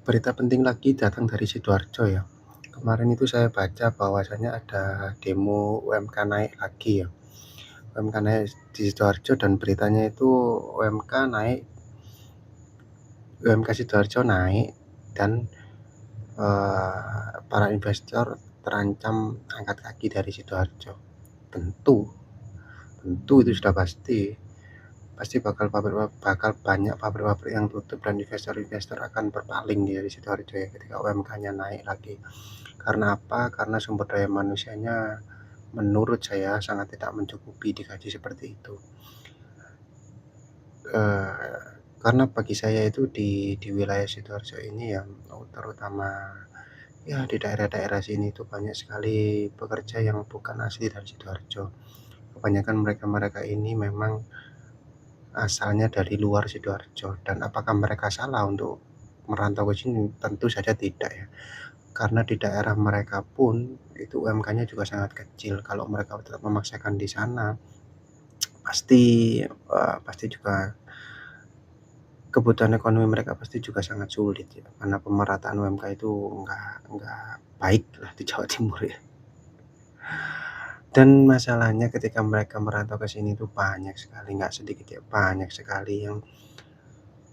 Berita penting lagi datang dari Sidoarjo ya. Kemarin itu saya baca bahwasannya ada demo UMK naik lagi ya. UMK naik di Sidoarjo dan beritanya itu UMK Sidoarjo naik dan para investor terancam angkat kaki dari Sidoarjo. Tentu, tentu itu sudah pasti. Pasti bakal banyak pabrik-pabrik yang tutup dan investor-investor akan berpaling dari Sidoarjo ya ketika UMK-nya naik lagi. Karena apa? Karena sumber daya manusianya menurut saya sangat tidak mencukupi digaji seperti itu. Karena bagi saya itu di wilayah Sidoarjo ini ya, terutama ya di daerah-daerah sini itu banyak sekali pekerja yang bukan asli dari Sidoarjo. Kebanyakan mereka-mereka ini memang asalnya dari luar Sidoarjo, dan apakah mereka salah untuk merantau ke sini? Tentu saja tidak ya. Karena di daerah mereka pun itu UMK-nya juga sangat kecil. Kalau mereka tetap memaksakan di sana, pasti pasti juga kebutuhan ekonomi mereka pasti juga sangat sulit ya, karena pemerataan UMK itu nggak baik lah di Jawa Timur ya. Dan masalahnya ketika mereka merantau ke sini itu banyak sekali, nggak sedikit ya, banyak sekali yang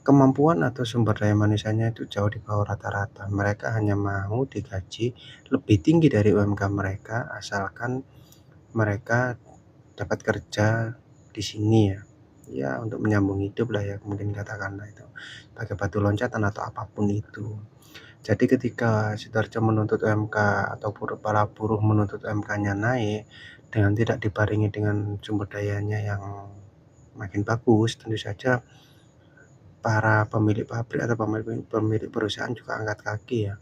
kemampuan atau sumber daya manusianya itu jauh di bawah rata-rata. Mereka hanya mau digaji lebih tinggi dari UMK mereka, asalkan mereka dapat kerja di sini ya. Ya untuk menyambung hidup lah ya, mungkin katakanlah itu, pakai batu loncatan atau apapun itu. Jadi ketika Sidoarjo menuntut UMK atau para buruh menuntut UMK-nya naik dengan tidak dibarengi dengan sumber dayanya yang makin bagus, tentu saja para pemilik pabrik atau pemilik perusahaan juga angkat kaki ya.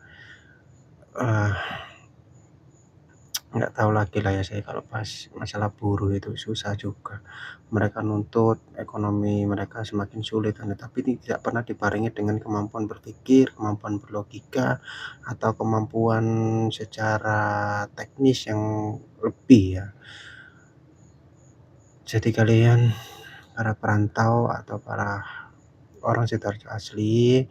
Nggak tahu lagi lah ya saya kalau pas masalah buruh itu susah juga. Mereka nuntut ekonomi mereka semakin sulit, tapi tidak pernah dibarengi dengan kemampuan berpikir, kemampuan berlogika, atau kemampuan secara teknis yang lebih ya. Jadi kalian para perantau atau para orang Sidoarjo asli,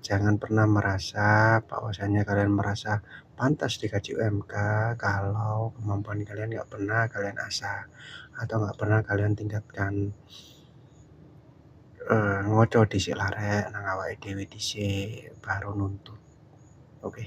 jangan pernah merasa bahwasanya kalian merasa pantas digaji UMK kalau kemampuan kalian nggak pernah kalian asah atau nggak pernah kalian tingkatkan. Ngoco dhisik larek nang awake dhewe dhisik baru nuntut. Oke.